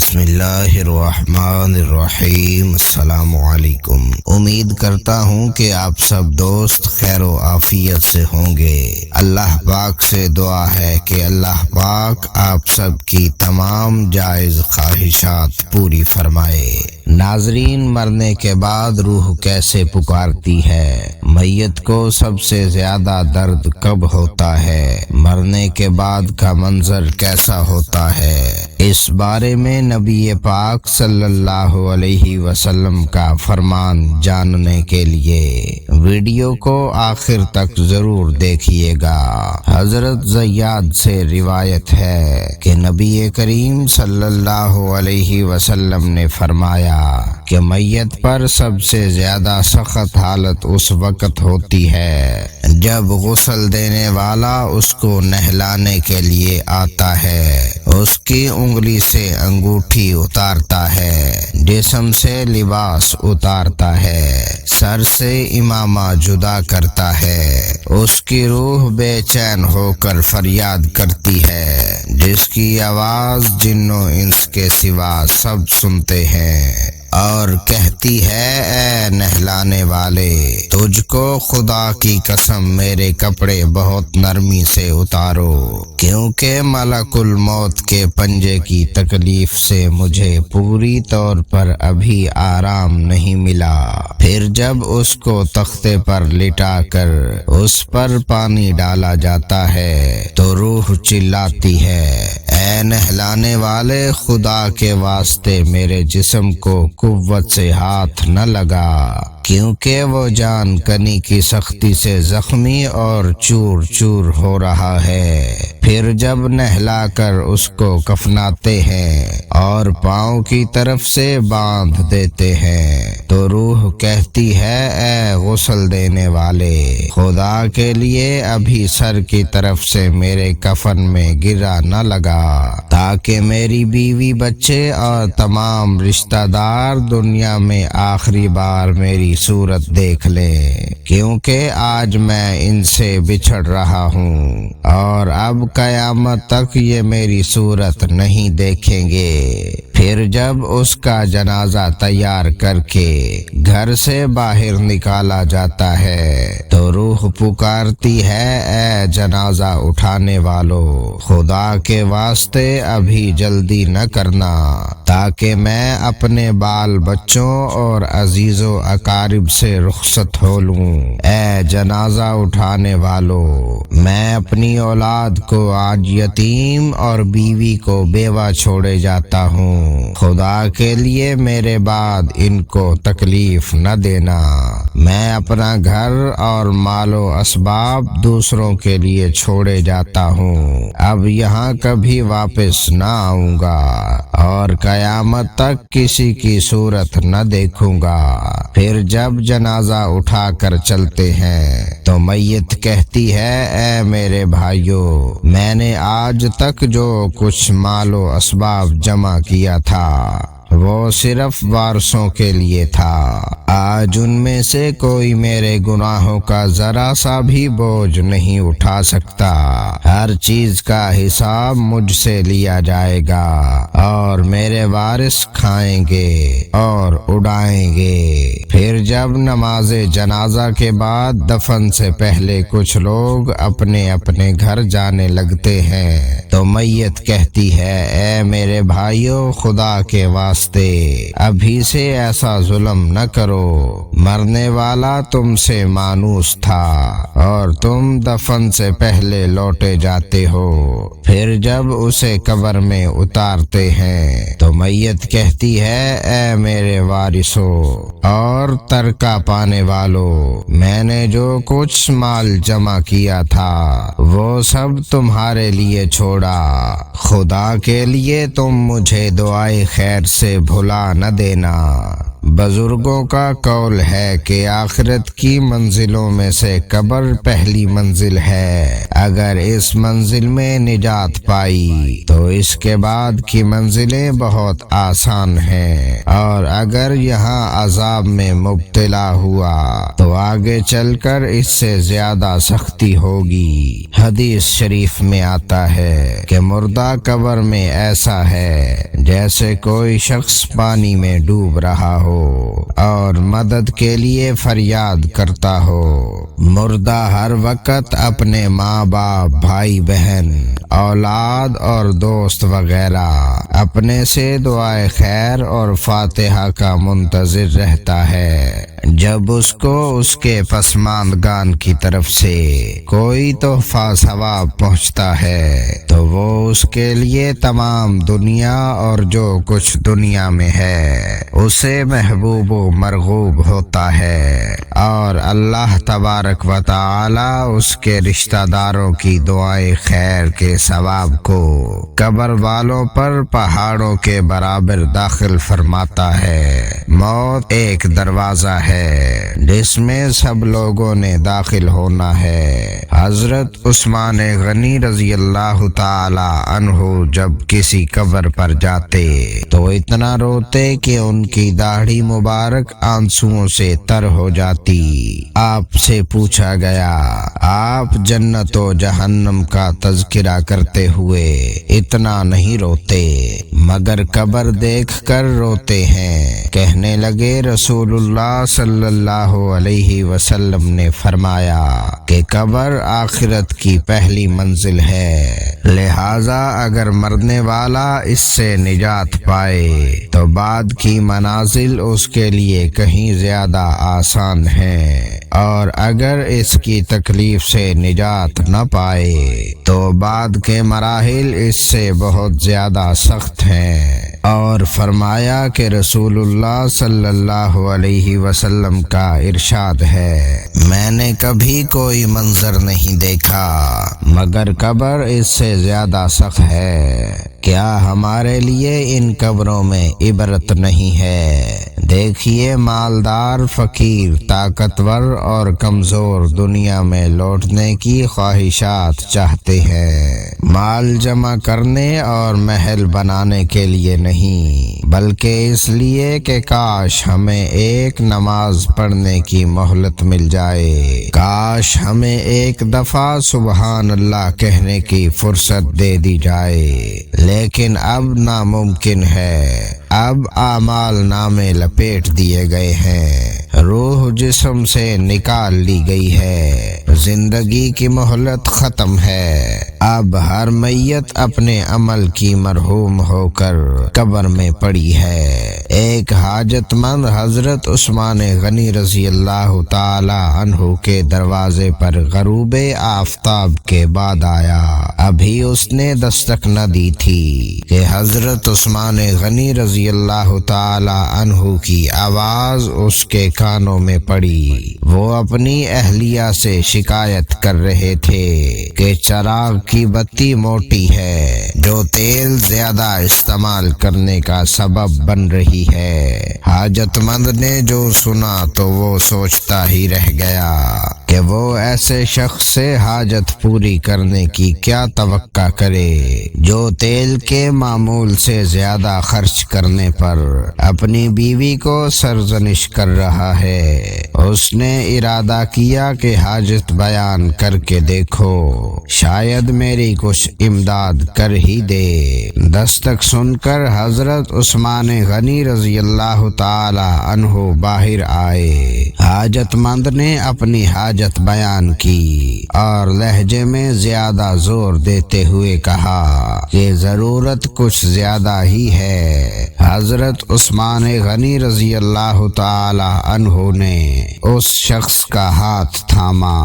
بسم اللہ الرحمن الرحیم۔ السلام علیکم۔ امید کرتا ہوں کہ آپ سب دوست خیر و عافیت سے ہوں گے۔ اللہ پاک سے دعا ہے کہ اللہ پاک آپ سب کی تمام جائز خواہشات پوری فرمائے۔ ناظرین، مرنے کے بعد روح کیسے پکارتی ہے؟ میت کو سب سے زیادہ درد کب ہوتا ہے؟ مرنے کے بعد کا منظر کیسا ہوتا ہے؟ اس بارے میں نبی پاک صلی اللہ علیہ وسلم کا فرمان جاننے کے لیے ویڈیو کو آخر تک ضرور دیکھیے گا۔ حضرت زیاد سے روایت ہے کہ نبی کریم صلی اللہ علیہ وسلم نے فرمایا کہ میت پر سب سے زیادہ سخت حالت اس وقت ہوتی ہے جب غسل دینے والا اس کو نہلانے کے لیے آتا ہے، اس کی انگلی سے انگوٹھی اتارتا ہے، جسم سے لباس اتارتا ہے، سر سے امامہ جدا کرتا ہے، اس کی روح بے چین ہو کر فریاد کرتی ہے، جس کی آواز جن و انس کے سوا سب سنتے ہیں، اور کہتی ہے اے نہلانے والے، تجھ کو خدا کی قسم میرے کپڑے بہت نرمی سے اتارو، کیونکہ ملک الموت کے پنجے کی تکلیف سے مجھے پوری طور پر ابھی آرام نہیں ملا۔ پھر جب اس کو تختے پر لٹا کر اس پر پانی ڈالا جاتا ہے تو روح چلاتی ہے، اے نہلانے والے، خدا کے واسطے میرے جسم کو قوت سے ہاتھ نہ لگا، کیونکہ وہ جان کنی کی سختی سے زخمی اور چور چور ہو رہا ہے۔ پھر جب نہلا کر اس کو کفناتے ہیں اور پاؤں کی طرف سے باندھ دیتے ہیں تو روح کہتی ہے اے غسل دینے والے، خدا کے لیے ابھی سر کی طرف سے میرے کفن میں گرا نہ لگا، تاکہ میری بیوی بچے اور تمام رشتہ دار دنیا میں آخری بار میری صورت دیکھ لیں، کیونکہ آج میں ان سے بچھڑ رہا ہوں اور اب قیامت تک یہ میری صورت نہیں دیکھیں گے۔ پھر جب اس کا جنازہ تیار کر کے گھر سے باہر نکالا جاتا ہے تو روح پکارتی ہے اے جنازہ اٹھانے والو، خدا کے واسطے ابھی جلدی نہ کرنا، تاکہ میں اپنے بال بچوں اور عزیز و اقارب سے رخصت ہو لوں۔ اے جنازہ اٹھانے والو، میں اپنی اولاد کو آج یتیم اور بیوی کو بیوہ چھوڑے جاتا ہوں، خدا کے لیے میرے بعد ان کو تکلیف نہ دینا۔ میں اپنا گھر اور مال و اسباب دوسروں کے لیے چھوڑے جاتا ہوں، اب یہاں کبھی واپس نہ آؤں گا اور قیامت تک کسی کی صورت نہ دیکھوں گا۔ پھر جب جنازہ اٹھا کر چلتے ہیں تو میت کہتی ہے اے میرے بھائیو، میں نے آج تک جو کچھ مال و اسباب جمع کیا تھا وہ صرف وارثوں کے لیے تھا، آج ان میں سے کوئی میرے گناہوں کا ذرا سا بھی بوجھ نہیں اٹھا سکتا، ہر چیز کا حساب مجھ سے لیا جائے گا اور میرے وارث کھائیں گے اور اڑائیں گے۔ پھر جب نماز جنازہ کے بعد دفن سے پہلے کچھ لوگ اپنے اپنے گھر جانے لگتے ہیں تو میت کہتی ہے اے میرے بھائیو، خدا کے واسطے ابھی سے ایسا ظلم نہ کرو، مرنے والا تم سے مانوس تھا اور تم دفن سے پہلے لوٹے جاتے ہو۔ پھر جب اسے قبر میں اتارتے ہیں تو میت کہتی ہے اے میرے وارثو اور ترکہ پانے والو، میں نے جو کچھ مال جمع کیا تھا وہ سب تمہارے لیے چھوڑا، خدا کے لیے تم مجھے دعائے خیر سے بھلا نہ دینا۔ بزرگوں کا قول ہے کہ آخرت کی منزلوں میں سے قبر پہلی منزل ہے۔ اگر اس منزل میں نجات پائی تو اس کے بعد کی منزلیں بہت آسان ہیں، اور اگر یہاں عذاب میں مبتلا ہوا تو آگے چل کر اس سے زیادہ سختی ہوگی۔ حدیث شریف میں آتا ہے کہ مردہ قبر میں ایسا ہے جیسے کوئی شخص پانی میں ڈوب رہا ہو اور مدد کے لیے فریاد کرتا ہو۔ مردہ ہر وقت اپنے ماں باپ، بھائی بہن، اولاد اور دوست وغیرہ اپنے سے دعائے خیر اور فاتحہ کا منتظر رہتا ہے۔ جب اس کو اس کے پسماندگان کی طرف سے کوئی تحفہ ثواب پہنچتا ہے تو وہ اس کے لیے تمام دنیا اور جو کچھ دنیا میں ہے اسے محبوب و مرغوب ہوتا ہے، اور اللہ تبارک و تعالی اس کے رشتہ داروں کی دعائیں خیر کے ثواب کو قبر والوں پر پہاڑوں کے برابر داخل فرماتا ہے۔ موت ایک دروازہ ہے جس میں سب لوگوں نے داخل ہونا ہے۔ حضرت عثمان غنی رضی اللہ تعالی عنہ جب کسی قبر پر جاتے تو اتنا روتے کہ ان کی داڑھی مبارک آنسوؤں سے تر ہو جاتی۔ آپ سے پوچھا گیا، آپ جنت و جہنم کا تذکرہ کرتے ہوئے اتنا نہیں روتے مگر قبر دیکھ کر روتے ہیں؟ کہنے لگے، رسول اللہ صلی اللہ علیہ وسلم نے فرمایا کہ قبر آخرت کی پہلی منزل ہے، لہذا اگر مرنے والا اس سے نجات پائے تو بعد کی منازل اس کے لیے کہیں زیادہ آسان ہیں، اور اگر اس کی تکلیف سے نجات نہ پائے تو بعد کے مراحل اس سے بہت زیادہ سخت ہیں۔ اور فرمایا کہ رسول اللہ صلی اللہ علیہ وسلم کا ارشاد ہے، میں نے کبھی کوئی منظر نہیں دیکھا مگر قبر اس سے زیادہ سخت ہے۔ کیا ہمارے لیے ان قبروں میں عبرت نہیں ہے؟ دیکھیے، مالدار، فقیر، طاقتور اور کمزور دنیا میں لوٹنے کی خواہشات چاہتے ہیں، مال جمع کرنے اور محل بنانے کے لیے نہیں بلکہ اس لیے کہ کاش ہمیں ایک نماز پڑھنے کی مہلت مل جائے، کاش ہمیں ایک دفعہ سبحان اللہ کہنے کی فرصت دے دی جائے، لیکن اب ناممکن ہے۔ اب اعمال نامے لپیٹ دیے گئے ہیں، روح جسم سے نکال لی گئی ہے، زندگی کی مہلت ختم ہے۔ اب ہر میت اپنے عمل کی مرحوم ہو کر قبر میں پڑی ہے۔ ایک حاجت مند حضرت عثمان غنی رضی اللہ تعالی عنہ کے دروازے پر غروب آفتاب کے بعد آیا۔ ابھی اس نے دستک نہ دی تھی کہ حضرت عثمان غنی رضی اللہ تعالی عنہ کی آواز اس کے کانوں میں پڑی۔ وہ اپنی اہلیہ سے شکایت کر رہے تھے کہ چراغ کی بتی موٹی ہے جو تیل زیادہ استعمال کرنے کا سبب بن رہی ہے۔ حاجت مند نے جو سنا تو وہ سوچتا ہی رہ گیا کہ وہ ایسے شخص سے حاجت پوری کرنے کی کیا توقع کرے جو تیل کے معمول سے زیادہ خرچ کرنے پر اپنی بیوی کو سرزنش کر رہا ہے۔ اس نے ارادہ کیا کہ حاجت بیان کر کے دیکھو، شاید میری کچھ امداد کر ہی دے۔ دستک سن کر حضرت عثمان غنی رضی اللہ تعالی عنہ باہر آئے۔ حاجت مند نے اپنی حاجت بیان کی اور لہجے میں زیادہ زور دیتے ہوئے کہا کہ ضرورت کچھ زیادہ ہی ہے۔ حضرت عثمان غنی رضی اللہ تعالی عنہ نے اس شخص کا ہاتھ تھاما،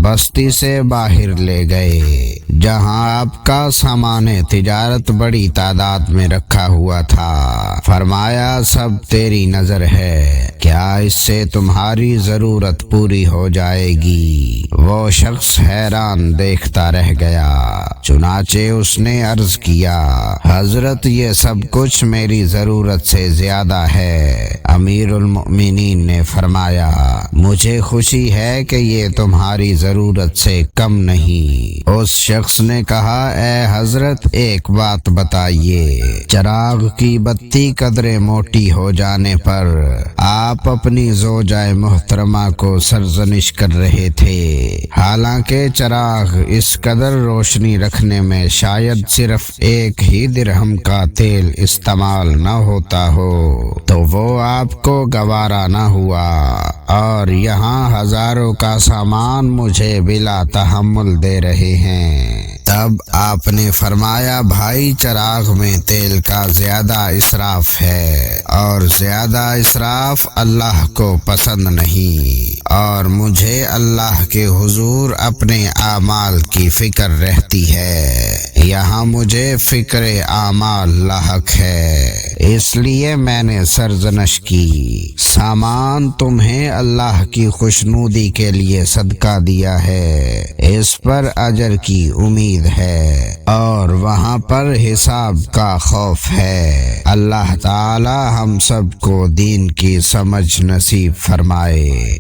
بستی سے باہر لے گئے جہاں آپ کا سامان تجارت بڑی تعداد میں رکھا ہوا تھا۔ فرمایا، سب تیری نظر ہے، کیا اس سے تمہاری ضرورت پوری ہو جائے گی؟ وہ شخص حیران دیکھتا رہ گیا۔ چنانچہ اس نے عرض کیا، حضرت یہ سب کچھ میری ضرورت ضرورت سے زیادہ ہے۔ امیر المؤمنین نے فرمایا مجھے خوشی ہے کہ یہ تمہاری ضرورت سے کم نہیں۔ اس شخص نے کہا اے حضرت ایک بات بتائیے، چراغ کی بتی قدرے موٹی ہو جانے پر آپ اپنی زوجہ محترمہ کو سرزنش کر رہے تھے، حالانکہ چراغ اس قدر روشنی رکھنے میں شاید صرف 1 ہی درہم کا تیل استعمال نہ ہوتا ہو تو وہ آپ کو گوارا نہ ہوا، اور یہاں ہزاروں کا سامان مجھے بلا تحمل دے رہے ہیں۔ تب آپ نے فرمایا بھائی چراغ میں تیل کا زیادہ اسراف ہے، اور زیادہ اسراف اللہ کو پسند نہیں، اور مجھے اللہ کے حضور اپنے اعمال کی فکر رہتی ہے، یہاں مجھے فکر اعمال لاحق ہے، اس لیے میں نے سرزنش کی۔ سامان تمہیں اللہ کی خوشنودی کے لیے صدقہ دیا ہے، اس پر اجر کی امید ہے، اور وہاں پر حساب کا خوف ہے۔ اللہ تعالی ہم سب کو دین کی سمجھ نصیب فرمائے۔